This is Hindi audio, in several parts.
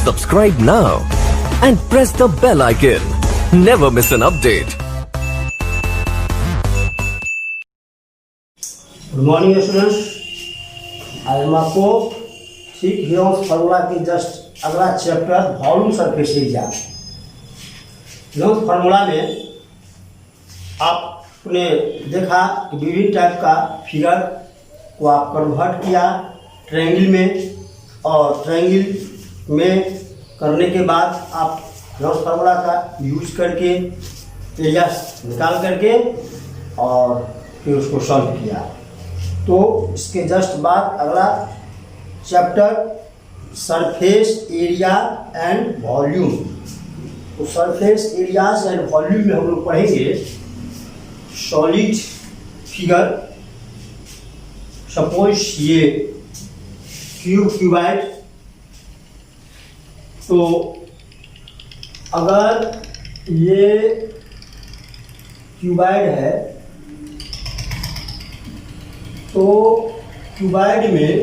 Subscribe now and press the bell icon. Never miss an update. Good morning students. आज हम आपको ठीक हीरोस फार्मूला के जस्ट अगला chapter volume surface area. Heroes formula में आपने देखा कि विभिन्न टाइप का फिगर को आप कन्वर्ट किया ट्रायंगल में, और ट्रायंगल में करने के बाद आप हीरोस फार्मूला का यूज करके एरिया निकाल करके और फिर उसको सॉल्व किया। तो इसके जस्ट बाद अगला chapter surface area and volume. तो सरफेस एरियाज एंड वॉल्यूम में हम लोग पढ़ेंगे सॉलिड फिगर। सपोज ये क्यूबाइड, तो अगर ये क्यूबाइड है तो क्यूबाइड में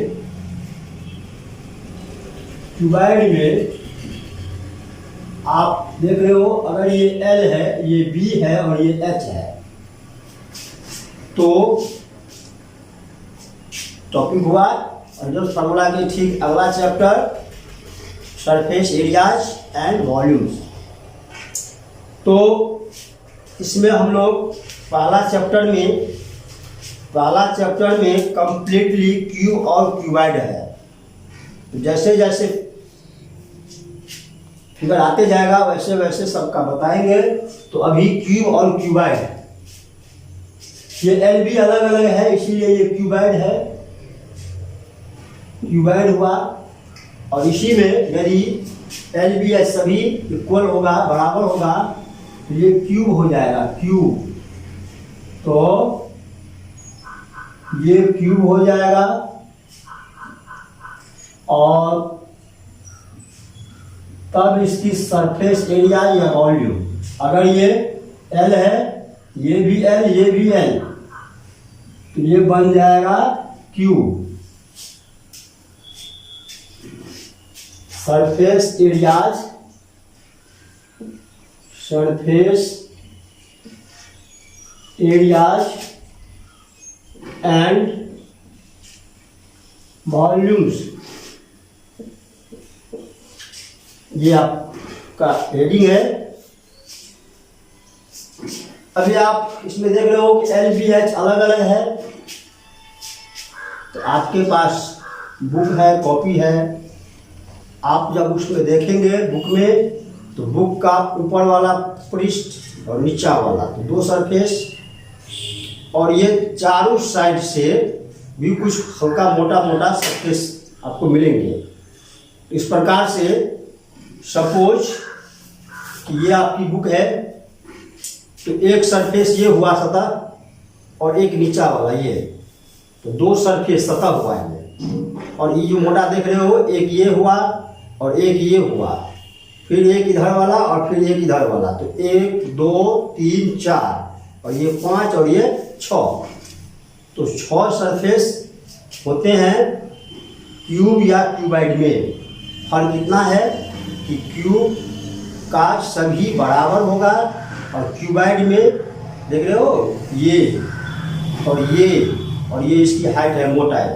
आप देख रहे हो, अगर ये L है, ये B है और ये H है, तो टॉपिक हुआ। और जो फार्मूला के ठीक अगला chapter surface areas and volumes. तो इसमें हम लोग पहला चैप्टर में कंप्लीटली क्यूब और क्यूबाइड है। तो जैसे जैसे फिगर आते जाएगा वैसे वैसे सबका बताएंगे। तो अभी क्यूब और क्यूबाइड, ये एल भी अलग अलग है इसीलिए ये क्यूबाइड है, क्यूबाइड हुआ। और इसी में यदि एल बी एच सभी इक्वल होगा, बराबर होगा, तो ये क्यूब हो जाएगा, क्यूब। तो ये क्यूब हो जाएगा। और तब इसकी सरफेस एरिया या वॉल्यूम, अगर ये L है, ये भी L, ये भी L, तो ये बन जाएगा cube. Surface areas and volumes, ये आपका हेडिंग है। अभी आप इसमें देख रहे हो कि LBH अलग अलग है। तो आपके पास बुक है, कॉपी है, आप जब उसमें देखेंगे बुक में, तो बुक का ऊपर वाला पृष्ठ और नीचा वाला, तो दो सरफेस, और ये चारों साइड से भी कुछ हल्का मोटा मोटा सरफेस आपको मिलेंगे। इस प्रकार से सपोज कि ये आपकी बुक है, तो एक सरफेस ये हुआ सतह और एक नीचा वाला ये, तो दो सरफेस सतह हुआ है। और ये जो मोटा देख रहे हो, एक ये हुआ और एक ये हुआ, फिर एक इधर वाला और फिर एक इधर वाला, तो 1 2 3 4, और ये 5 और ये 6, तो 6 सरफेस होते हैं क्यूब या क्यूबाइड में। फर्क इतना है कि क्यूब का सभी बराबर होगा, और क्यूबाइड में देख रहे हो ये और ये इसकी हाइट है, मोटाई,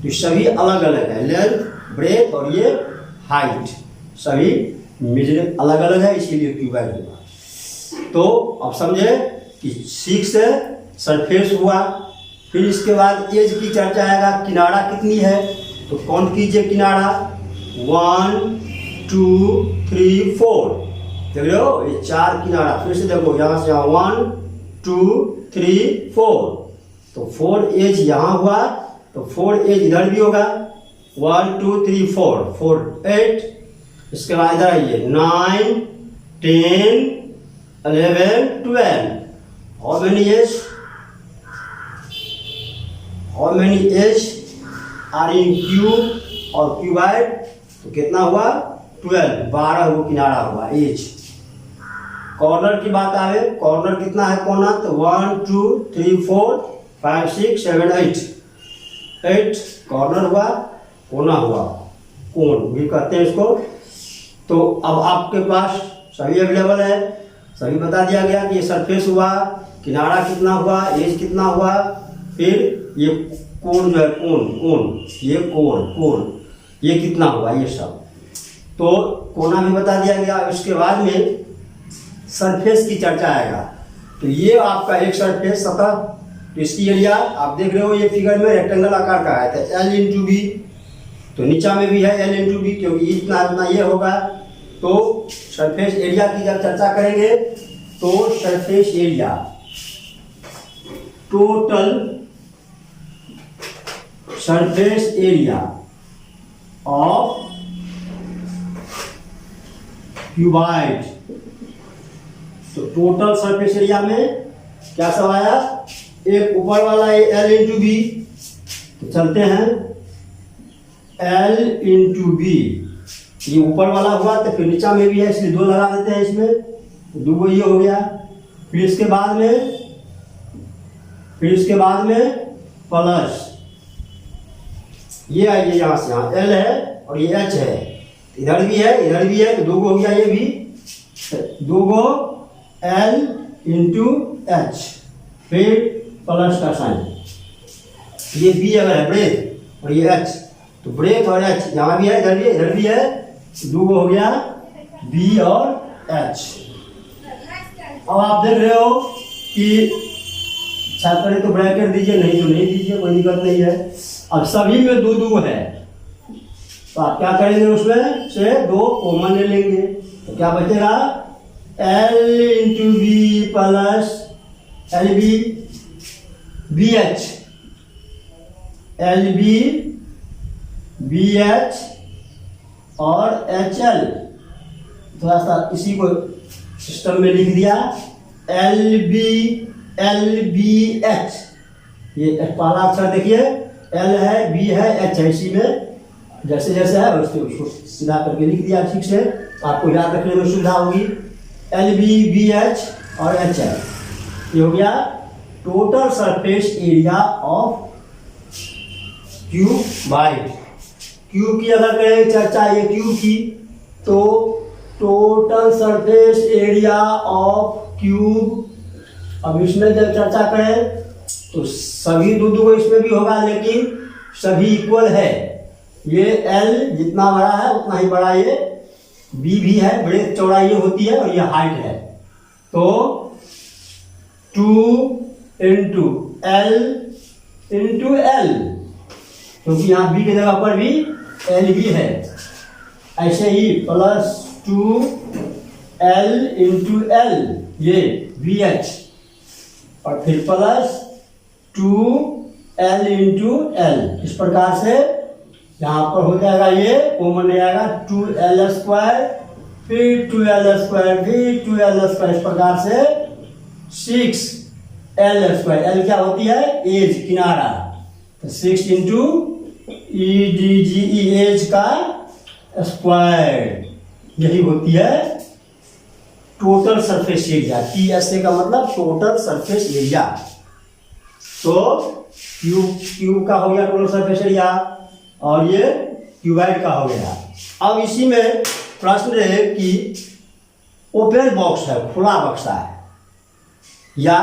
तो सभी अलग अलग है, लेंथ, ब्रेथ और ये हाइट सभी मेजर अलग अलग है, इसीलिए क्यूबाइड हुआ। तो अब समझे कि 6 सरफेस हुआ। फिर इसके बाद एज की चर्चा आएगा, किनारा कितनी है, तो काउंट कीजिए किनारा, 1 2 3 4, देख रहे हो ये 4 किनारा। फिर से देखो यहाँ से यहाँ 1 2 3 4, तो 4 एज यहाँ हुआ, तो 4 एज इधर भी होगा, 1 2 3 4 4 8। इसके बाद इधर आइए 9 10 11 12। How many edge are in cube और क्यूबाइड, तो कितना हुआ 12, 12 वो किनारा हुआ एज। कॉर्नर की बात आवे, कॉर्नर कितना है कोना, तो 1 2 3 4 5 6 7 8, 8 कॉर्नर हुआ, कोना हुआ, कोण भी कहते हैं इसको। तो अब आपके पास सभी अवेलेबल है, सभी बता दिया गया कि ये सरफेस हुआ, किनारा कितना हुआ, एज कितना हुआ, फिर ये कोण जो है कोण ये कोण ये कितना हुआ, ये सब तो कोना भी बता दिया गया। उसके बाद में सरफेस की चर्चा आएगा। तो ये आपका एक सरफेस सतह, तो इसकी एरिया आप देख रहे हो ये फिगर में रेक्टेंगल आकार का है, तो L इंटू बी, तो नीचा में भी है L इंटू बी, क्योंकि इतना इतना ये होगा। तो सरफेस एरिया की जब चर्चा करेंगे तो surface area, total surface area of cuboid, तो टोटल सरफेस एरिया में क्या सब आया, एक ऊपर वाला है L इंटू बी, तो चलते हैं L इंटू बी, ये ऊपर वाला हुआ तो फिर नीचा में भी है इसलिए 2 लगा देते हैं इसमें, तो 2 ये हो गया। फिर इसके बाद में प्लस ये आइए यहाँ से, यहाँ L है और ये H है, इधर भी है तो 2 हो गया, ये भी 2 L इंटू H, फिर प्लस का साइन, ये B अगर है ब्रेथ और ये H, तो ब्रेथ और H यहाँ भी है, इधर भी है, 2 हो गया B और H। अब आप देख रहे हो कि अच्छा करें तो ब्रैकेट दीजिए, नहीं तो नहीं दीजिए, कोई दिक्कत नहीं है। अब सभी में 2 है, तो आप क्या करेंगे, उसमें से 2 कॉमन ले लेंगे, तो क्या बचेगा L into B plus L B H, B H और HL, थोड़ा सा इसी को सिस्टम में लिख दिया एल बी एच, ये पहला अक्षर देखिए L है, B है, H है, इसी में जैसे जैसे है उसको सीधा करके लिख दिया ठीक से, आपको याद रखने में सुविधा होगी। L B H और HL, ये हो गया total surface area of cuboid. Cube की अगर करें चर्चा ये क्यूब की, तो total surface area of cube, अब इसमें जब चर्चा करें तो सभी 2 इसमें भी होगा, लेकिन सभी इक्वल है। ये L जितना बड़ा है उतना ही बड़ा ये B भी है, ब्रेथ चौड़ाई ये होती है और ये हाइट है, तो 2 इंटू L इंटू L, क्योंकि यहाँ B की जगह पर भी L भी है, ऐसे ही प्लस 2L इंटू L, ये BH, और फिर प्लस 2L इंटू L, इस प्रकार से यहाँ पर हो जाएगा, ये कॉमन ले आएगा 2L स्क्वायर, फिर 2L स्क्वायर, फिर 2L स्क्वायर, इस प्रकार से 6L स्क्वायर। L क्या होती है, एज, किनारा, तो 6 इंटू EDGE, एज का स्क्वायर, यही होती है टोटल सरफेस एरिया। TSA का मतलब टोटल सरफेस एरिया। तो क्यूब का हो गया टोटल सरफेस एरिया, और ये क्यूबाइड का हो गया। अब इसी में प्रश्न है कि ओपन बॉक्स है, खुला बक्सा है, या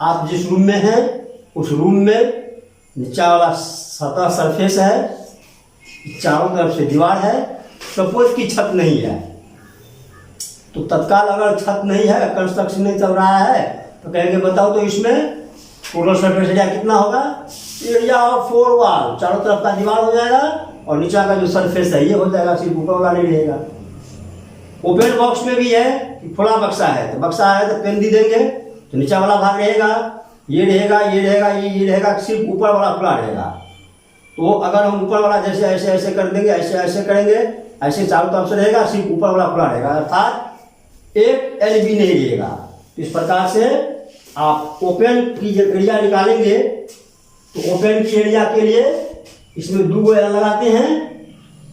आप जिस रूम में हैं उस रूम में नीचा वाला सतह सरफेस है, चारों तरफ से दीवार है, सपोज की छत नहीं है, तो तत्काल अगर छत नहीं है, कंस्ट्रक्शन नहीं चल रहा है, तो कहेंगे बताओ तो इसमें टोटल सरफेस एरिया कितना होगा, एरिया ऑफ 4 वॉल, चारों तरफ का दीवार हो जाएगा और नीचा का जो सरफेस है ये हो जाएगा, सिर्फ ऊपर वाला नहीं रहेगा। ओपन बॉक्स में भी है कि खुला बक्सा है, तो बक्सा है तो पेन दी देंगे, तो नीचा वाला भाग रहेगा, ये रहेगा, ये रहेगा, ये रहेगा, सिर्फ ऊपर वाला खुला रहेगा। तो अगर हम ऊपर वाला जैसे ऐसे ऐसे कर देंगे, ऐसे ऐसे करेंगे, ऐसे चारों तरफ से रहेगा, सिर्फ ऊपर वाला खुला रहेगा, अर्थात एक एल भी नहीं रहेगा। इस प्रकार से आप ओपन की एरिया निकालेंगे, तो ओपन की एरिया के लिए इसमें 2 एल लगाते हैं,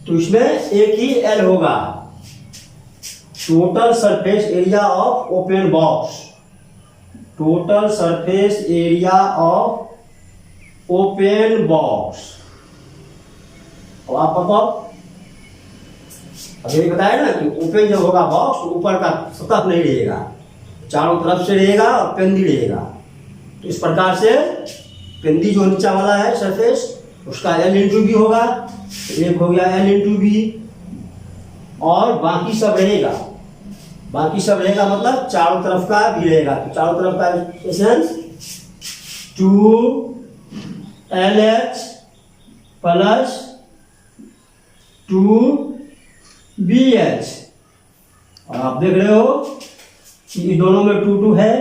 तो इसमें एक ही एल होगा। Total surface area of open box, total surface area of open box. अब आप बताओ अब ये बताया ना कि ओपन जब होगा बॉक्स तो ऊपर का सतह नहीं रहेगा, चारों तरफ से रहेगा और पेंदी रहेगा। तो इस प्रकार से पेंदी जो नीचा वाला है सरफेस उसका L इंटू बी होगा, एक हो गया L इंटू बी, और बाकी सब रहेगा, बाकी सब रहेगा मतलब चारों तरफ का भी रहेगा। तो चारों तरफ का एसेंस 2LH प्लस 2BH, और आप देख रहे हो कि इन दोनों में 2 है,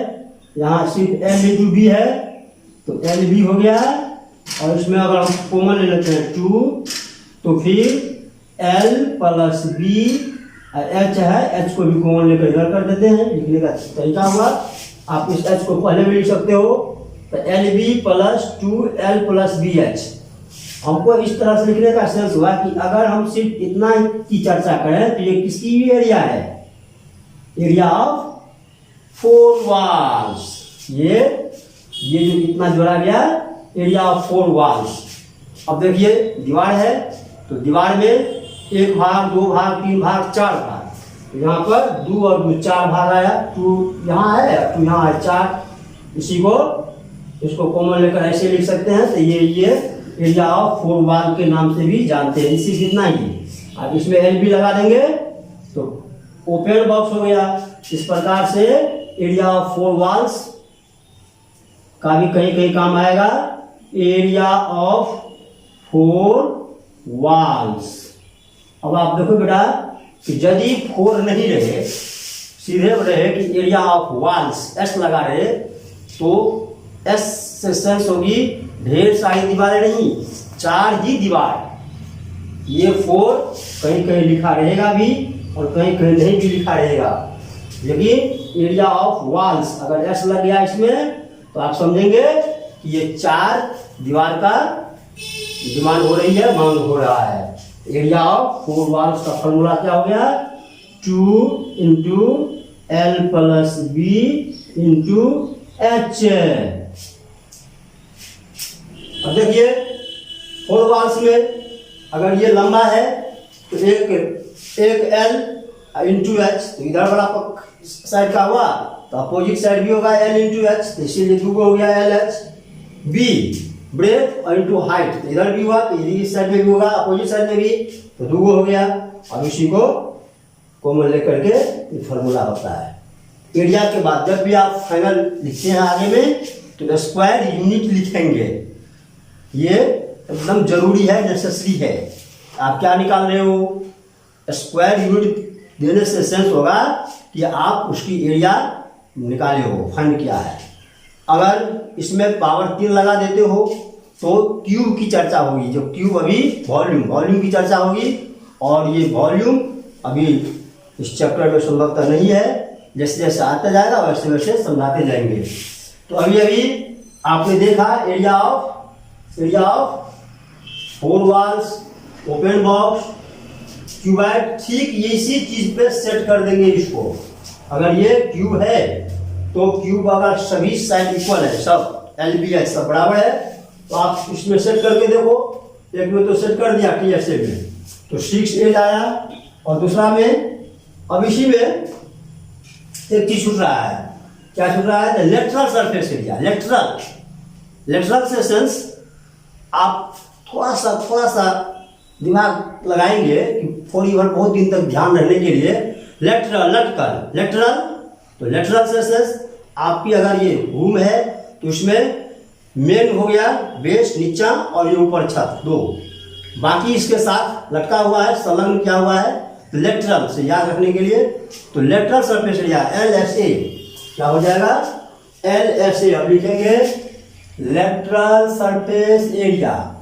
यहाँ सिर्फ L इंटू बी है तो L भी हो गया, और इसमें अगर हम कॉमन ले लेते हैं 2 तो फिर L प्लस बी, H है, H को भी कॉमन लेकर इधर कर देते हैं। लिखने का तरीका हुआ, आप इस H को पहले भी लिख सकते हो, तो LB plus 2L plus BH। हमको इस तरह से लिखने का सेंस हुआ कि अगर हम सिर्फ इतना की चर्चा करें तो ये किसकी एरिया है, एरिया ऑफ 4 वॉल्स। ये जो इतना जोड़ा गया एरिया ऑफ 4 वॉल्स। अब देखिए दीवार है तो दीवार में 1 भाग 2 भाग 3 भाग 4 भाग, तो यहाँ पर 2 और 2 4 भाग आया, 2 यहाँ है 2 यहाँ है 4, इसी को इसको कॉमन लेकर ऐसे लिख सकते हैं। तो ये एरिया ऑफ 4 वॉल के नाम से भी जानते हैं। इसी कितना ही, अब इसमें एल भी लगा देंगे तो ओपन बॉक्स हो गया। इस प्रकार से एरिया ऑफ 4 वॉल्स का भी कहीं कहीं काम आएगा, एरिया ऑफ 4 वॉल्स। अब आप देखो बेटा कि यदि 4 नहीं रहे, सीधे रहे कि एरिया ऑफ वॉल्स एस लगा रहे, तो एस से सेंस होगी ढेर सारी दीवारें नहीं, 4 ही दीवार। ये 4 कहीं कहीं लिखा रहेगा भी और कहीं कहीं नहीं भी लिखा रहेगा, लेकिन एरिया ऑफ वॉल्स अगर एस लग गया इसमें तो आप समझेंगे कि ये 4 दीवार का डिमांड हो रही है, मांग हो रहा है। एरिया ऑफ 4 वॉल्स का फॉर्मूला क्या हो गया, 2 into L plus B into H. अब देखिए 4 वॉल्स में अगर ये लंबा है तो एक एल इंटू एच, तो इधर वाला साइड का हुआ तो अपोजिट साइड भी होगा एल इंटू एच, तो इसीलिए 2 हो गया एल एच। बी ब्रेथ और इंटू हाइट, तो इधर भी हुआ तो इस साइड में भी होगा, अपोजिट साइड में भी, तो 2 हो गया। अब इसी को कॉमन लेकर के ये फॉर्मूला होता है। एरिया के बाद जब भी आप फाइनल लिखते हैं आगे में तो स्क्वायर यूनिट लिखेंगे, ये एकदम जरूरी है, नेसेसरी है। आप क्या निकाल रहे हो, स्क्वायर यूनिट देने से सेंस होगा कि आप उसकी एरिया निकाले हो, फाइंड किया है। अगर इसमें पावर 3 लगा देते हो तो क्यूब की चर्चा होगी, जो क्यूब अभी वॉल्यूम की चर्चा होगी, और ये वॉल्यूम अभी इस चैप्टर में संभवतः नहीं है, जैसे जैसे आता जाएगा वैसे वैसे समझाते जाएंगे। तो अभी आपने देखा area of 4 walls, open box, cuboid, ठीक इसी चीज पे सेट कर देंगे इसको। अगर ये क्यूब है तो क्यूब अगर सभी साइड इक्वल है, सब एल बी एच सब बराबर है, तो आप इसमें सेट करके देखो। एक में तो सेट कर दिया टी एस ए में तो 6 आया, और दूसरा में अब इसी में एक चीज छूट रहा है। क्या छूट रहा है, लेटरल सरफेस एरिया। लेटरल से सेंस आप थोड़ा सा दिमाग लगाएंगे कि थोड़ी बार बहुत दिन तक ध्यान रखने के लिए। लेटरल तो लेटरल सेंस आपकी अगर ये रूम है तो इसमें मेन हो गया बेस नीचा और ये ऊपर छत 2, बाकी इसके साथ लटका हुआ है, संलग्न किया हुआ है। लेटरल से याद रखने के लिए तो लेटरल सरफेस एरिया LSA क्या हो जाएगा, LSA। अब लिखेंगे लेटरल सरफेस एरिया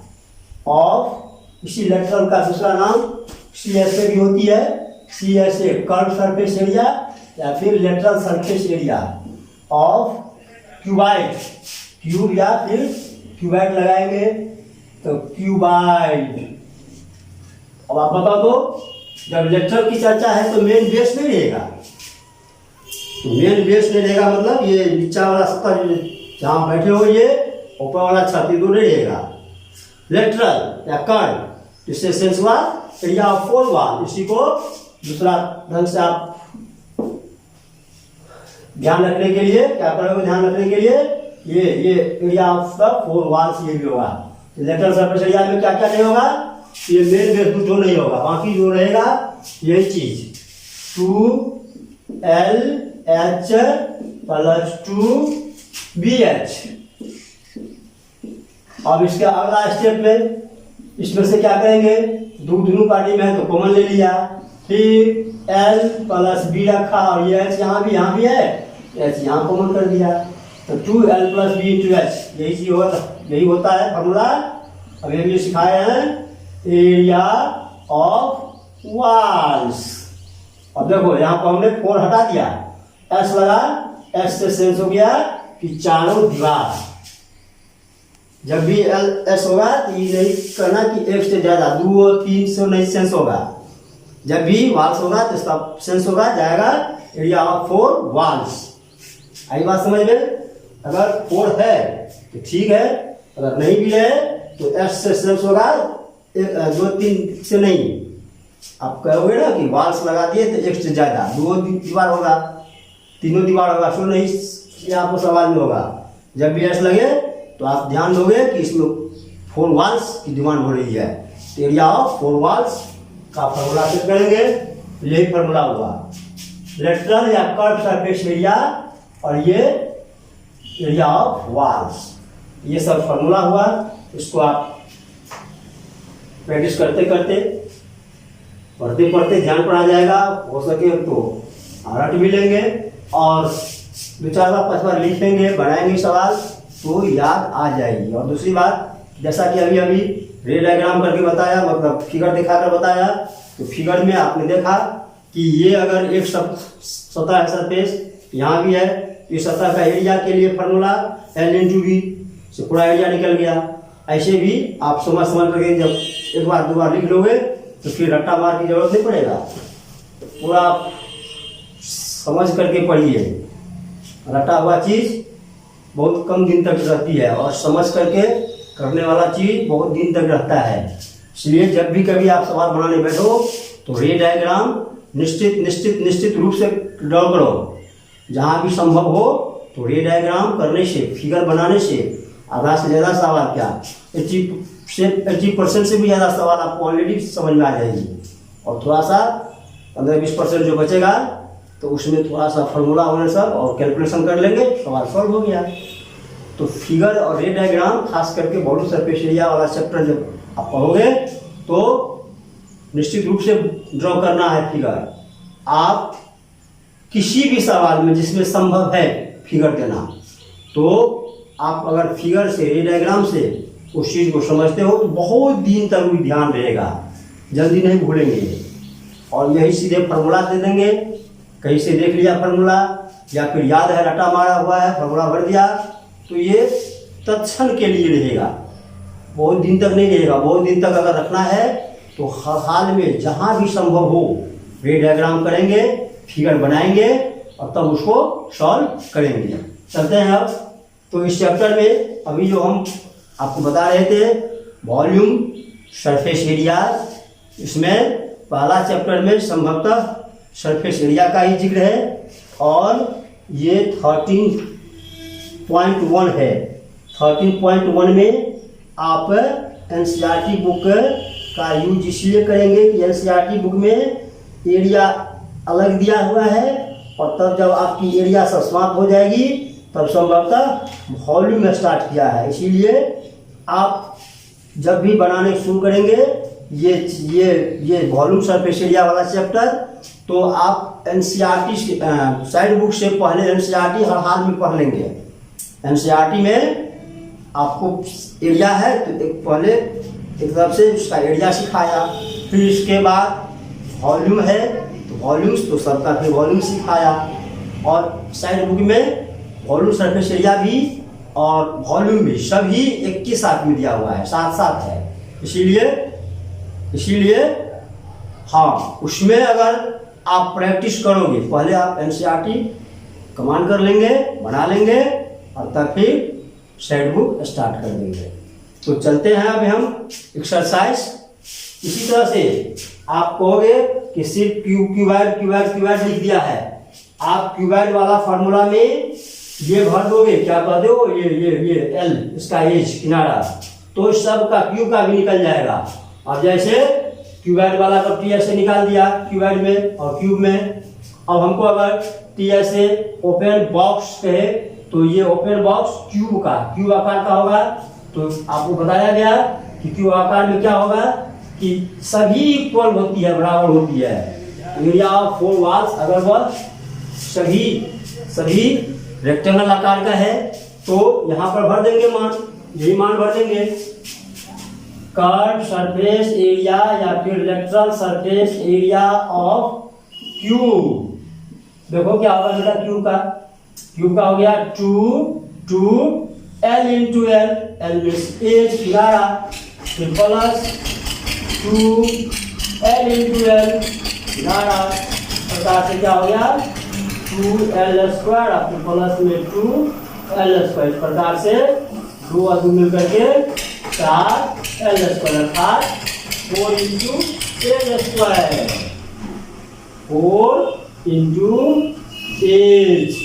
ऑफ, इसी लेटरल का दूसरा नाम CSA भी होती है, CSA कर्व सरफेस एरिया या फिर lateral surface area of cuboid. Cube या फिर क्यूबाइड लगाएंगे तो क्यूबाइड। अब आप बता दो, जब लेटरल की चर्चा है तो मेन बेस नहीं रहेगा, तो मेन बेस नहीं रहेगा मतलब ये नीचा वाला सतह जहाँ बैठे हो, ये ऊपर वाला छत नहीं रहेगा। लेटरल या कर्व, इससे सेंस हुआ एरिया ऑफ 4 वॉल, इसी को दूसरा ढंग से आप ध्यान रखने के लिए क्या करोगे, ध्यान रखने के लिए ये area of the four walls ये भी होगा। लेटरल सरफेस एरिया में क्या क्या नहीं होगा, ये मेन बेस जो नहीं होगा, बाकी जो रहेगा यही चीज 2LH प्लस 2BH। अब इसके अगला स्टेप में इसमें से क्या करेंगे, दोनों पार्टी में है तो कॉमन ले लिया, फिर L प्लस B रखा और ये H यहाँ भी है, H यहाँ कॉमन कर दिया, तो 2L plus B into H यही चीज होगा, यही होता है फॉर्मूला। अब ये सिखाए हैं एरिया ऑफ वॉल्स। अब देखो यहाँ पर हमने 4 हटा दिया, S लगा, S से सेंस हो गया कि चारों दीवार। जब भी LS होगा तो ये नहीं करना कि एक से ज्यादा 2 और 3 से नहीं सेंस होगा। जब भी वॉल्स होगा तो इसका सेंस होगा जाएगा एरिया ऑफ 4 वॉल्स। आई बात समझ में? अगर 4 है तो ठीक है, अगर नहीं भी है तो S से सेंस होगा 2-3 से नहीं। आप कहोगे ना कि वॉल्स लगा दिए तो एक से ज्यादा 2 दीवार होगा, 3 दीवार होगा, सो नहीं यहाँ पर सवाल में होगा। जब भी S लगे तो आप ध्यान दोगे कि इसमें 4 वॉल्स की डिमांड हो रही है, तो एरिया ऑफ 4 वॉल्स का फॉर्मूला फिट करेंगे, यही फॉर्मूला हुआ लेटरल या कर्व सरफेस एरिया और ये एरिया ऑफ वॉल्स, ये सब फॉर्मूला हुआ। इसको आप प्रैक्टिस करते करते पढ़ते पढ़ते ध्यान पर आ जाएगा, हो सके तो रट भी लेंगे और 2-4 बार 5 बार लिख लेंगे, बनाएंगे सवाल तो याद आ जाएगी। और दूसरी बात, जैसा कि अभी रे डायग्राम करके बताया, मतलब फिगर दिखाकर बताया, तो फिगर में आपने देखा कि ये अगर एक सतह है सरफेस, यहाँ भी है, इस सतह का एरिया के लिए फॉर्मूला L इंटू V से पूरा एरिया निकल गया। ऐसे भी आप समझ करके जब 1 बार 2 बार लिख लोगे तो फिर रट्टा मार की जरूरत नहीं पड़ेगा, पूरा समझ करके पढ़िए। रटा हुआ चीज बहुत कम दिन तक रहती है और समझ करके करने वाला चीज बहुत दिन तक रहता है। इसलिए जब भी कभी आप सवाल बनाने बैठो तो रे डायग्राम निश्चित रूप से ड्रॉ करो। जहाँ भी संभव हो तो रे डायग्राम करने से, फिगर बनाने से आधा से ज़्यादा सवाल क्या 80% से भी ज़्यादा सवाल आपको ऑलरेडी समझ में आ जाएगी। और थोड़ा सा 15-20% जो बचेगा तो उसमें थोड़ा सा फॉर्मूला होने सब और कैलकुलेशन कर लेंगे, सवाल सॉल्व हो गया। तो फिगर और रे डायग्राम खास करके वॉल्यूम सरफेस एरिया वाला चैप्टर जब आप पढ़ोगे तो निश्चित रूप से ड्रॉ करना है फिगर। आप किसी भी सवाल में जिसमें संभव है फिगर देना, तो आप अगर फिगर से, रे डायग्राम से उस चीज़ को समझते हो तो बहुत दिन तक भी ध्यान रहेगा, जल्दी नहीं भूलेंगे। और यही सीधे फार्मूला दे देंगे, कहीं से देख लिया फार्मूला या फिर याद है रटा मारा हुआ है फार्मूला भर दिया, तो ये तत्क्षण के लिए रहेगा, बहुत दिन तक नहीं रहेगा। बहुत दिन तक अगर रखना है तो हाल में जहाँ भी संभव हो रे डायग्राम करेंगे, फिगर बनाएंगे और तब उसको सॉल्व करेंगे। चलते हैं अब तो इस चैप्टर में अभी जो हम आपको बता रहे थे वॉल्यूम सरफेस एरिया, इसमें पहला चैप्टर में संभवतः सरफेस एरिया का ही जिक्र है और ये 13.1 है। 13.1 में आप एनसीईआरटी बुक का यूज इसलिए करेंगे कि एनसीईआरटी बुक में एरिया अलग दिया हुआ है और तब जब आपकी एरिया समाप्त हो जाएगी तब संभवतः वॉल्यूम स्टार्ट किया है। इसीलिए आप जब भी बनाने शुरू करेंगे ये वॉल्यूम सरफेस एरिया वाला चैप्टर, तो आप एनसीईआरटी साइड बुक से पहले एनसीईआरटी हर हाल में पढ़ लेंगे। एनसीईआरटी में आपको एरिया है तो एक पहले एक तरफ से उसका एरिया सिखाया, फिर इसके बाद वॉल्यूम है तो वॉल्यूम्स तो सबका फिर वॉल्यूम सिखाया, और साइड बुक में वॉल्यूम सरफेस एरिया भी और वॉल्यूम भी सभी एक के साथ में दिया हुआ है, साथ साथ है। इसीलिए हाँ, उसमें अगर आप प्रैक्टिस करोगे, पहले आप एनसीईआरटी कमांड कर लेंगे, बना लेंगे और तब फिर साइड बुक स्टार्ट कर देंगे। तो चलते हैं अभी हम एक्सरसाइज इसी तरह से आप कहोगे कि सिर्फ क्यूबाइड लिख दिया है, आप क्यूबाइड वाला फॉर्मूला में ये भर दोगे, क्या कहते हो, ये एल इसका एज किनारा, तो सब का क्यूब का भी निकल जाएगा। अब जैसे क्यूबाइड वाला का टी ऐसे निकाल दिया क्यूबाइड में और क्यूब में। अब हमको अगर टी ऐसे ओपन बॉक्स कहे तो ये ओपन बॉक्स क्यूब आकार का होगा। तो आपको बताया गया कि क्यूब आकार में क्या होगा कि सभी इक्वल होती है, बराबर होती है। एरिया ऑफ 4 वॉल्स अगर वह सभी रेक्टेंगल आकार का है तो यहाँ पर भर देंगे मान, यही मान भर देंगे। कर्व सरफेस एरिया या फिर lateral surface area of cube, देखो क्या होगा बेटा, क्यूब का हो गया 2 L into L, L edge किनारा, फिर प्लस 2 L इंटू एल किनारा, प्रकार से क्या हो गया 2L स्क्वायर, आपके प्लस में 2L स्क्वायर, इस प्रकार से 2 और 2 मिल करके 4L स्क्वायर अर्थात 4 into L square, 4 into edge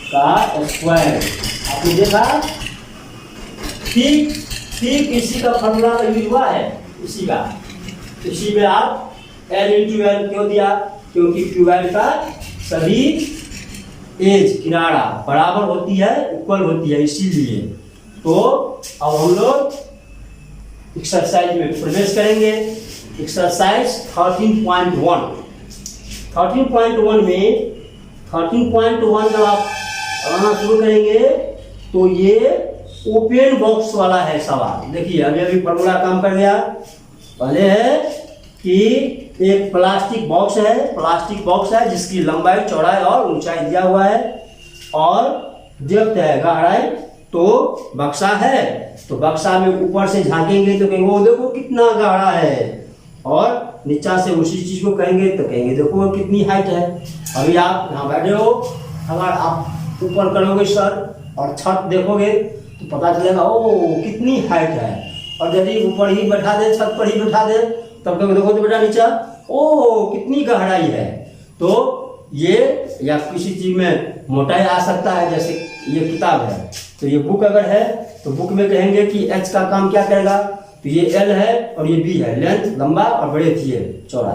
का स्क्वायर। आपने देखा ठीक इसी का फॉर्मूला यूज हुआ है, इसी में आप L इंटू एल क्यों दिया, क्योंकि क्यूबाइड का सभी एज किनारा बराबर होती है, इक्वल होती है, इसीलिए। तो अब हम लोग एक्सरसाइज में प्रवेश करेंगे। एक्सरसाइज 13.1 में 13.1 जब आप पढ़ाना शुरू करेंगे तो ये ओपन बॉक्स वाला है सवाल। देखिए अभी फॉर्मूला काम कर गया। पहले है कि एक प्लास्टिक बॉक्स है जिसकी लंबाई, चौड़ाई और ऊंचाई दिया हुआ है और डेप्थ है, गहराई, तो बक्सा है। तो बक्सा में ऊपर से झांकेंगे तो कहेंगे वो देखो कितना गहरा है, और नीचा से उसी चीज को कहेंगे तो कहेंगे देखो कितनी हाइट है। अभी आप यहाँ बैठे हो, अगर आप ऊपर करोगे सर और छत देखोगे तो पता चलेगा ओ कितनी हाइट है, और यदि ऊपर ही बैठा दे, छत पर ही बैठा दे, तब तक देखो तो बेटा नीचा ओ कितनी गहराई है। तो ये या किसी चीज में मोटाई आ सकता है, जैसे ये किताब है तो ये बुक अगर है तो बुक में कहेंगे कि एच का काम क्या करेगा, तो ये एल है और ये बी है, लेंथ लंबा और ब्रेथ ये चौड़ा।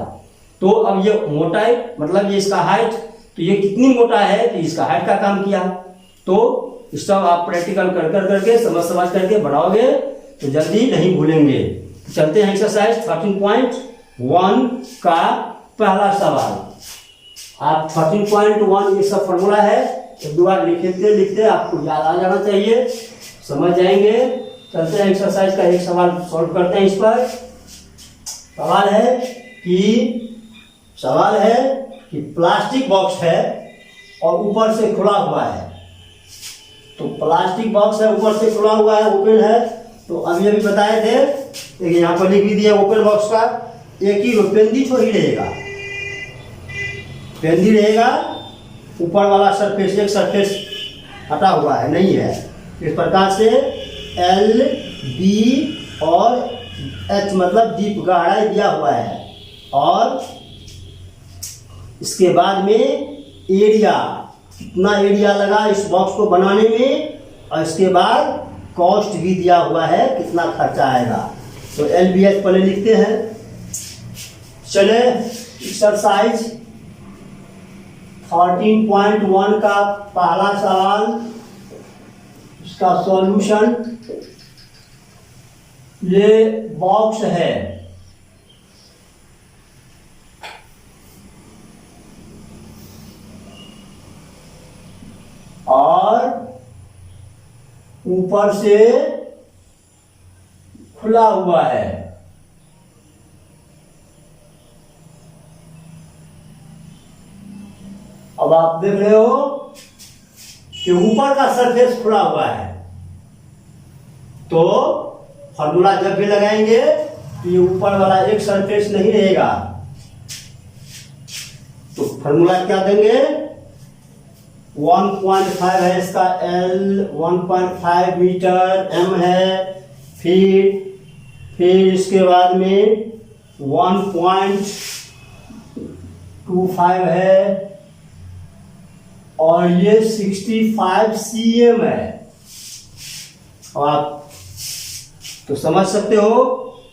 तो अब ये मोटाई मतलब ये इसका हाइट, तो ये कितनी मोटा है तो इसका हाइट का काम किया। तो इस सब आप प्रैक्टिकल करके समझ करके बढ़ाओगे तो जल्दी नहीं भूलेंगे। चलते हैं एक्सरसाइज 13.1 का पहला सवाल। आप 13.1 ये सब फॉर्मूला है, एक दो बार लिखते आपको याद आ जाना चाहिए, समझ जाएंगे। चलते हैं एक्सरसाइज का एक सवाल सॉल्व करते हैं। इस पर सवाल है कि प्लास्टिक बॉक्स है और ऊपर से खुला हुआ है। तो प्लास्टिक बॉक्स है, ऊपर से खुला हुआ है, ओपन है। तो अभी बताए थे, देखिए यहाँ पर लिख भी दिया ओपन बॉक्स का एक ही पेंदी थोड़ी रहेगा, पेंदी रहेगा, ऊपर वाला सरफेस एक सरफेस हटा हुआ है, नहीं है। इस प्रकार से एल बी और एच मतलब डीप गहराई दिया हुआ है, और इसके बाद में एरिया, कितना एरिया लगा इस बॉक्स को बनाने में, और इसके बाद कॉस्ट भी दिया हुआ है, कितना खर्चा आएगा। तो एल बी एच पहले लिखते हैं। चले एक्सरसाइज 13.1 का पहला सवाल, इसका सॉल्यूशन। ये बॉक्स है, और ऊपर से खुला हुआ है। अब आप देख रहे हो कि ऊपर का सरफेस खुला हुआ है, तो फॉर्मूला जब भी लगाएंगे तो ये ऊपर वाला एक सरफेस नहीं रहेगा। तो फॉर्मूला क्या देंगे, 1.5 है इसका एल, 1.5 मीटर, एम है फीट, फिर इसके बाद में 1.25 है और ये 65 cm है। और आप तो समझ सकते हो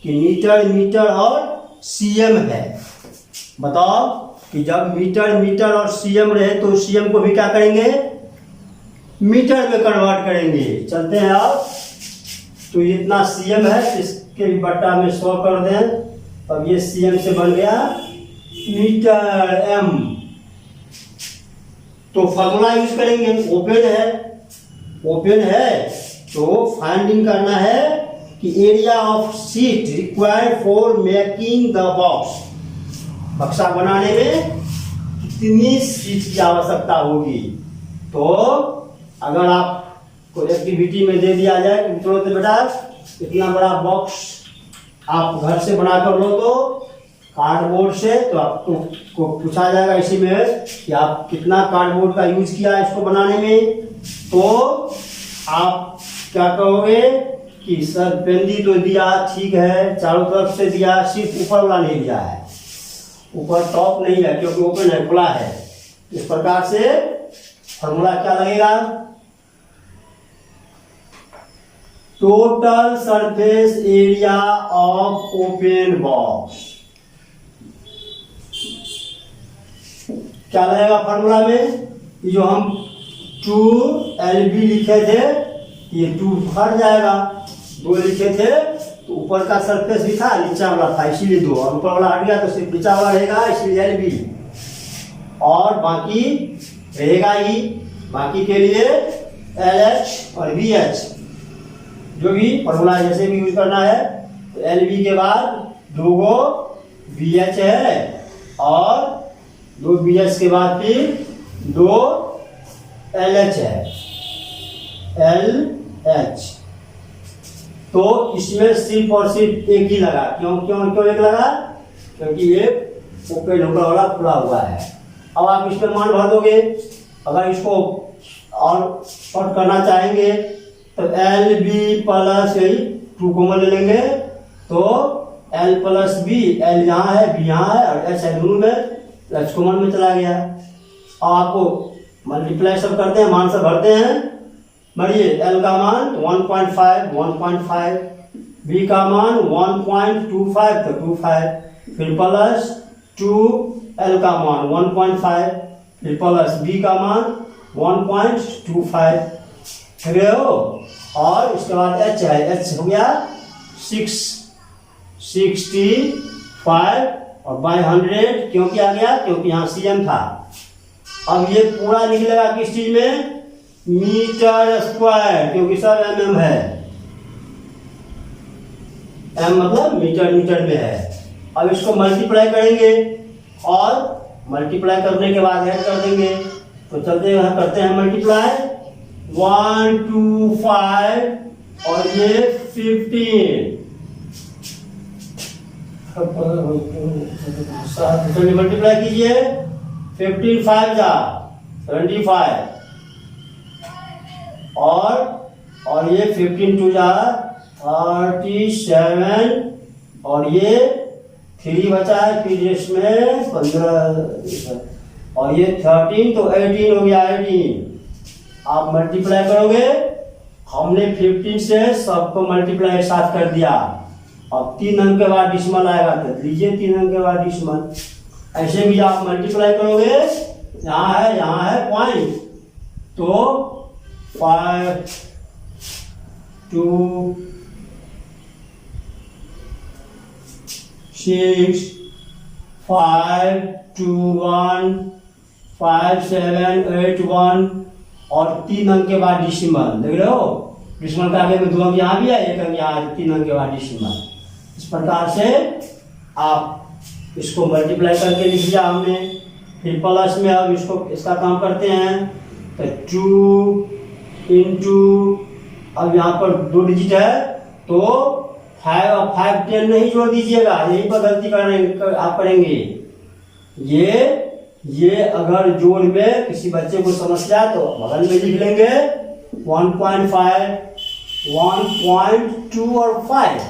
कि मीटर और cm है। बताओ कि जब मीटर और cm रहे तो cm को भी क्या करेंगे, मीटर में कन्वर्ट करेंगे। चलते हैं आप, तो इतना cm है, इसके भी बट्टा में 100 कर दें, तब ये cm से बन गया मीटर m। तो फॉर्मूला यूज करेंगे, ओपन है तो फाइंडिंग करना है कि area of sheet required for making the box, बक्सा बनाने में कितनी शीट की आवश्यकता होगी। तो अगर आप कोई एक्टिविटी में दे दिया जाए कि चलो तो बेटा इतना बड़ा बॉक्स आप घर से बना कर लो, तो कार्डबोर्ड से, तो आपको पूछा जाएगा इसी में कि आप कितना कार्डबोर्ड का यूज किया इसको बनाने में। तो आप क्या कहोगे कि सर पेंदी तो दिया, ठीक है, चारों तरफ से दिया, सिर्फ ऊपर वाला नहीं दिया है, ऊपर टॉप नहीं है क्योंकि ओपन है, खुला है। इस प्रकार से फॉर्मूला क्या लगेगा, total surface area of open box. क्या लगेगा फॉर्मूला में, जो हम 2LB लिखे थे, ये 2 हट जाएगा, 2 लिखे थे तो ऊपर का सरफेस भी था, नीचा वाला था, इसीलिए 2, और ऊपर वाला हट गया तो सिर्फ नीचा वाला रहेगा, इसलिए LB, और बाकी रहेगा ही, बाकी के लिए LH और VH, जो भी फॉर्मूला जैसे भी यूज करना है। तो LB के बाद 2 VH है, और 2 VH के बाद फिर 2 LH है, LH। तो इसमें सिर्फ और सिर्फ एक ही लगा, क्यों एक लगा, क्योंकि ये ओपन होकर वाला खुला हुआ है। अब आप इसमें मान भर दोगे, अगर इसको और शॉर्ट करना चाहेंगे तो LB प्लस 2 कॉमन ले लेंगे, तो L प्लस B, L यहाँ है, B यहाँ है, और H है दोनों में, H कॉमन में चला गया। और आपको मल्टीप्लाई सब करते हैं, मान सब भरते हैं, बढ़िए। L का मान 1.5, B का मान 1.25 तो 25, फिर प्लस 2L का मान 1.5, फिर प्लस B का मान 1.25, ठीक है हो। और इसके बाद H है, H हो गया 65 और बाय 100 क्यों किया गया, क्योंकि यहाँ cm था। अब ये पूरा निकलेगा किस चीज में, मीटर स्क्वायर, क्योंकि सब mm है, m मतलब मीटर में है। अब इसको मल्टीप्लाई करेंगे, और मल्टीप्लाई करने के बाद ऐड कर देंगे, तो चलते हैं करते हैं मल्टीप्लाई, 1 2 5 और ये 15, मल्टीप्लाई कीजिए, 15 5 जा 25, और ये 15 2 जा 37, और ये 3 बचा है, फिर इसमें 15, और ये 13 तो 18 हो गया, 18। आप मल्टीप्लाई करोगे, हमने 15 से सबको मल्टीप्लाई एक साथ कर दिया। अब 3 अंक के बाद डिसिमल आएगा तो लीजिए 3 अंक के बाद डिसिमल। ऐसे भी आप मल्टीप्लाई करोगे, यहाँ है पॉइंट, तो 5 2 6 5 2 1 5 7 8 1, और 3 अंक के बाद डिसिमल, देख रहे हो, डिसिमल का आगे में 2 अंक यहाँ भी है, 1 अंक यहाँ, 3 अंक के बाद डिसिमल। इस प्रकार से आप इसको मल्टीप्लाई करके लिख दिया हमने। फिर प्लस में अब इसका काम करते हैं, तो 2 इंटू, अब यहाँ पर 2 डिजिट है तो 5 और 5 10 नहीं जोड़ दीजिएगा, यहीं पर गलती आप करेंगे। ये अगर जोड़ में किसी बच्चे को समस्या तो बगल में लिख लेंगे 1.5 1.2 और 5,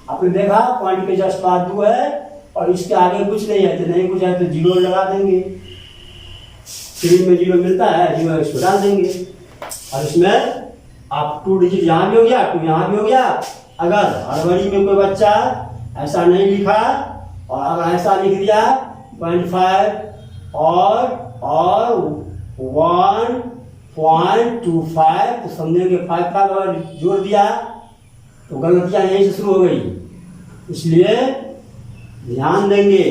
आपने देखा पॉइंट के जस्ट बाद 2 है और इसके आगे कुछ नहीं है, तो नहीं कुछ है तो 0 लगा देंगे। 3 में 0 मिलता है, 0 इसको डाल देंगे और इसमें आप 2 डिजिट यहाँ भी हो गया, 2 यहाँ भी हो गया। अगर हड़बड़ी में कोई बच्चा ऐसा नहीं लिखा और अगर ऐसा लिख दिया 0.5 और 1.25 तो समझेंगे 5 अगर जोड़ दिया तो गलतियाँ यहीं से शुरू हो गई। इसलिए ध्यान देंगे,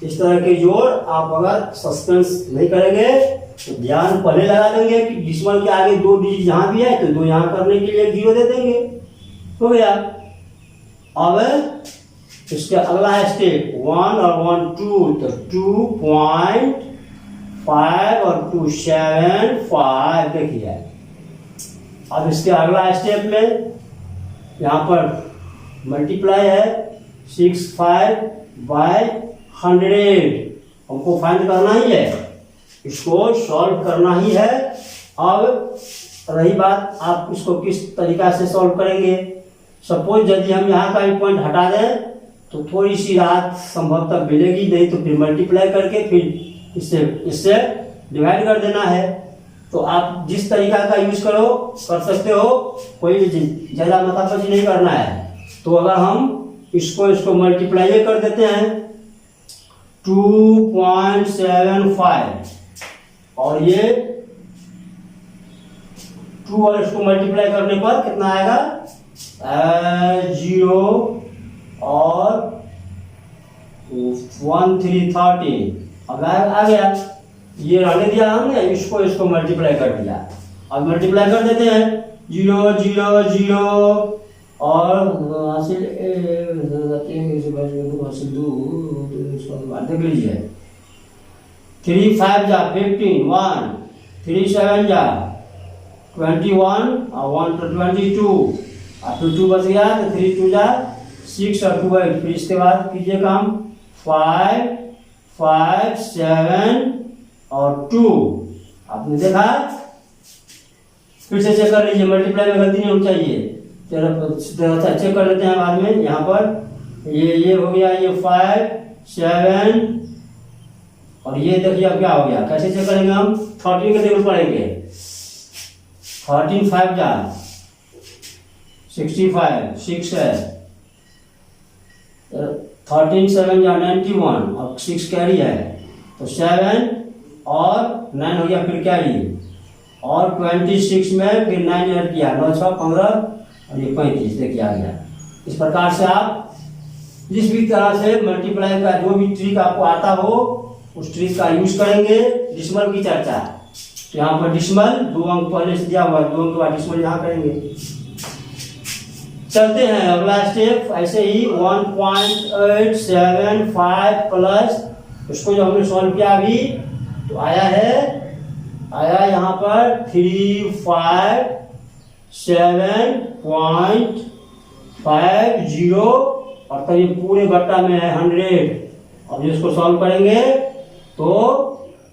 इस तरह के जोड़ आप अगर सस्पेंस नहीं करेंगे तो ध्यान पहले लगा देंगे कि डिसिमल के आगे 2 डिजिट यहाँ भी है तो 2 यहाँ करने के लिए 0 दे देंगे, हो गया। अब इसके अगला स्टेप 1 और 1 2 तो 2.5 और 2 7.5 देखिए। अब इसके अगला स्टेप में यहाँ पर मल्टीप्लाई है 65/100 हमको फाइंड करना ही है, इसको सॉल्व करना ही है। अब रही बात आप इसको किस तरीका से सॉल्व करेंगे। सपोज यदि हम यहाँ का एक पॉइंट हटा दें तो थोड़ी सी राहत संभवतः मिलेगी, नहीं तो फिर मल्टीप्लाई करके फिर इससे डिवाइड कर देना है। तो आप जिस तरीका का यूज कर सकते हो, कोई भी ज़्यादा माथापच्ची नहीं करना है। तो अगर हम इसको मल्टीप्लाई कर देते हैं 2.75 और ये 2 और इसको मल्टीप्लाई करने पर कितना आएगा 0 और 1313। अब आ गया, ये रहने दिया हमने, इसको मल्टीप्लाई कर दिया। अब मल्टीप्लाई कर देते हैं 0 0 0 और हासिल देख लीजिए 3 5 जा 15 1 3 7 जा 21 और 1 तो 22 और फिर 2 बच गया तो 3 2 जा 6 और 2 8। फिर इसके बाद कीजिए काम 5 5 7 और 2। आपने देखा, फिर से चेक कर लीजिए, मल्टीप्लाई में गलती नहीं होनी चाहिए। चेक कर लेते हैं बाद में। यहाँ पर ये हो गया, ये 5 7 और ये देखिए अब क्या हो गया। कैसे चेक करेंगे हम, 13 के टेबल पढ़ेंगे। 13 5 जा 65 6 है, 13 7 जा 91 और 6 कैरी है तो 7 और 9 हो गया फिर कैरी और 26 में फिर 9 ऐड किया 9 6 15 और ये 35 देखिए आ गया। इस प्रकार से आप जिस भी तरह से मल्टीप्लाई का जो भी ट्रिक आपको आता हो उस ट्रिक का यूज करेंगे। डिसिमल की चर्चा तो यहाँ पर डिसिमल 2 अंक पहले से दिया हुआ है, 2 अंक के बाद डिसिमल यहाँ करेंगे। चलते हैं अगला स्टेप, ऐसे ही 1.875 प्लस उसको जो हमने सॉल्व किया अभी तो आया यहाँ पर 357.50 और तब ये पूरे गट्टा में है 100। अब इसको सॉल्व करेंगे तो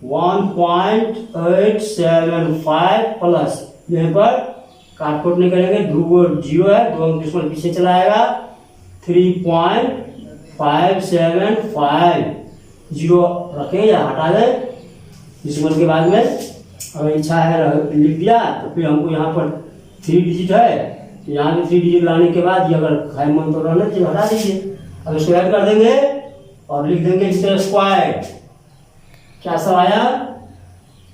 1.875 प्लस यहाँ पर काटकोट नहीं करेंगे, 2 0 है, 2 अंक डिसिमल पीछे चला आएगा 3.575 0 रखें या हटा दें डिसिमल के बाद में। अगर इच्छा है लिख दिया तो फिर हमको यहाँ पर 3 डिजिट है तो यहाँ भी 3 डिजिट लाने के बाद ये अगर खाए मन तो रहना चाहिए हटा दीजिए। अब इसको ऐड कर देंगे और लिख देंगे इसका स्क्वायर। क्या सब आया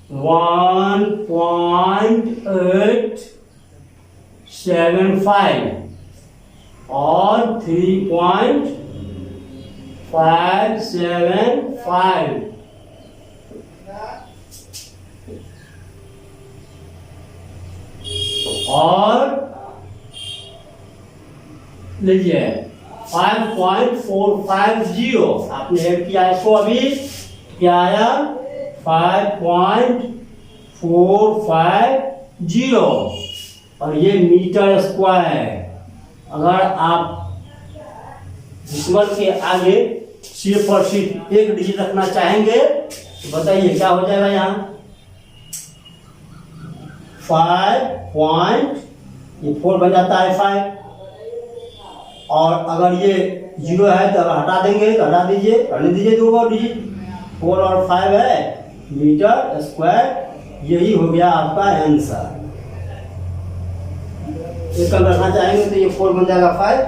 1.875 और 3.575 और लीजिए 5.450 आपने ऐड किया इसको, अभी क्या आया 5.450 और ये मीटर स्क्वायर। अगर आप डिसिमल के आगे सिर्फ और सिर्फ 1 डिजिट रखना चाहेंगे तो बताइए क्या हो जाएगा। यहाँ 5 पॉइंट ये 4 बन जाता है 5 और अगर ये 0 है तो अगर हटा देंगे तो हटा दीजिए, रहने दीजिए 2 और डिजिट। 4 और 5 है मीटर स्क्वायर, यही हो गया आपका आंसर। एक अंक रखना चाहेंगे तो ये 4 बन जाएगा 5।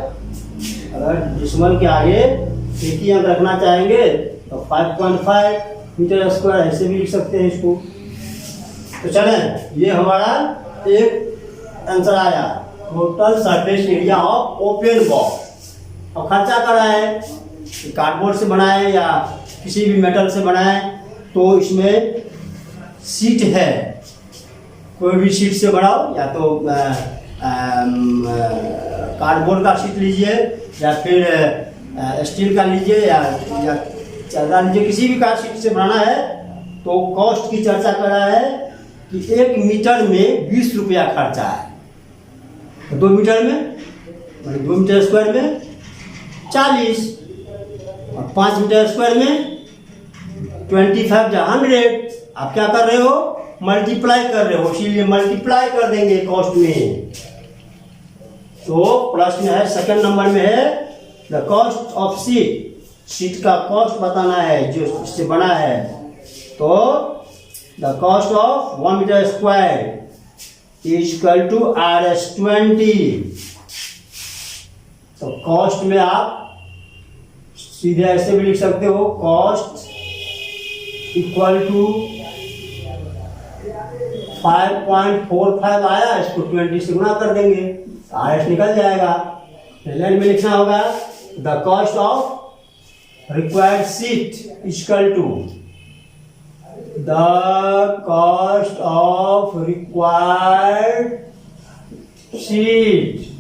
अगर डिसिमल के आगे एक ही अंक रखना चाहेंगे तो 5.5 मीटर स्क्वायर ऐसे भी लिख सकते हैं इसको। तो चलें, ये हमारा एक आंसर आया, total surface area of open box. और खर्चा करा है, कार्डबोर्ड से बनाए या किसी भी मेटल से बनाए, तो इसमें सीट है, कोई भी सीट से बनाओ, या तो कार्डबोर्ड का सीट लीजिए या फिर स्टील का लीजिए या चादर लीजिए, किसी भी का सीट से बनाना है। तो कॉस्ट की चर्चा कर रहा है कि 1 मीटर में 20 रुपया खर्चा है, 2 मीटर में 2 मीटर स्क्वायर में 40, और 5 मीटर स्क्वायर में 25 या 100। आप क्या कर रहे हो, मल्टीप्लाई कर रहे हो, इसीलिए मल्टीप्लाई कर देंगे कॉस्ट में। तो प्रश्न है सेकंड नंबर में है the cost of sheet, sheet का कॉस्ट बताना है जो इससे बना है। तो the cost of 1 metre square is equal to RS20। तो कॉस्ट में आप सीधे ऐसे भी लिख सकते हो, कॉस्ट इक्वल टू 5.45 आया, इसको 20 से गुना कर देंगे, RS निकल जाएगा। लाइन में लिखना होगा the cost of required sheet equal to the cost of required sheet.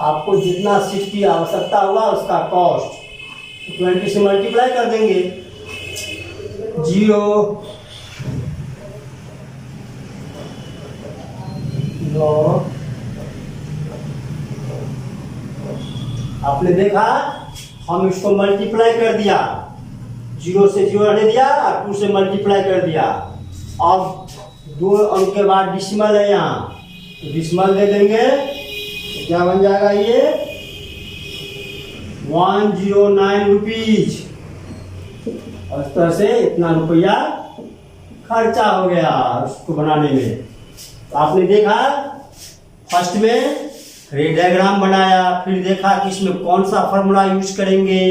आपको जितना सीट की आवश्यकता होगा उसका कॉस्ट 20 से मल्टीप्लाई कर देंगे। 0 आपने देखा, हम इसको मल्टीप्लाई कर दिया, 0 से 0 रहने दिया और 2 से मल्टीप्लाई कर दिया। अब 2 अंक के बाद डिसिमल है यहाँ, तो डिसिमल दे देंगे, तो क्या बन जाएगा ये 109 रुपीज। और इस तरह से इतना रुपया खर्चा हो गया उसको बनाने में। तो आपने देखा, फर्स्ट में रे डायग्राम बनाया, फिर देखा कि इसमें कौन सा फॉर्मूला यूज करेंगे।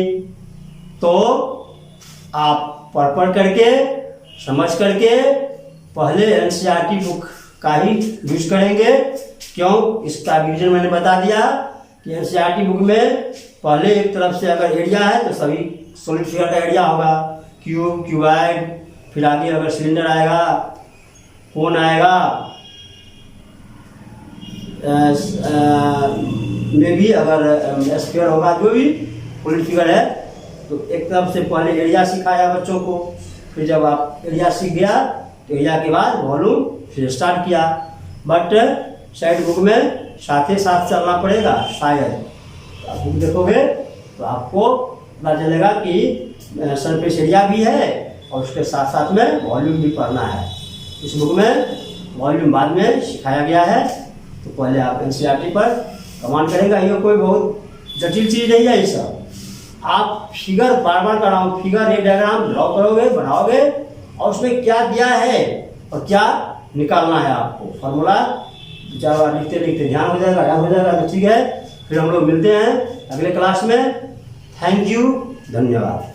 तो आप पढ़ करके समझ करके पहले एनसीईआरटी बुक का ही यूज करेंगे। क्यों, इसका रीजन मैंने बता दिया कि एनसीईआरटी बुक में पहले एक तरफ से अगर एरिया है तो सभी सॉलिड फिगर का एरिया होगा, क्यूब, क्यूबाइड, फिर आगे अगर सिलेंडर आएगा, कोन आएगा, में भी अगर स्क्वायर होगा, जो भी सॉलिड फिगर है। तो एक तरफ से पहले एरिया सिखाया बच्चों को, फिर जब आप एरिया सीख गया तो एरिया के बाद वॉल्यूम फिर स्टार्ट किया। बट साइड बुक में साथ ही साथ चलना पड़ेगा, शायद आप बुक देखोगे तो आपको पता चलेगा कि सरफेस एरिया भी है और उसके साथ साथ में वॉल्यूम भी पढ़ना है। इस बुक में वॉल्यूम बाद में सिखाया गया है, तो पहले आप एनसीईआरटी पर कमांड करेंगे। ये कोई बहुत जटिल चीज़ नहीं है, ये सब आप फिगर बार बार कराओ, फिगर ये डायग्राम ड्रॉ करोगे, बनाओगे, और उसमें क्या दिया है और क्या निकालना है आपको फॉर्मूला 4 बार लिखते लिखते ध्यान हो जाएगा, याद हो जाएगा। तो ठीक है, फिर हम लोग मिलते हैं अगले क्लास में। थैंक यू, धन्यवाद।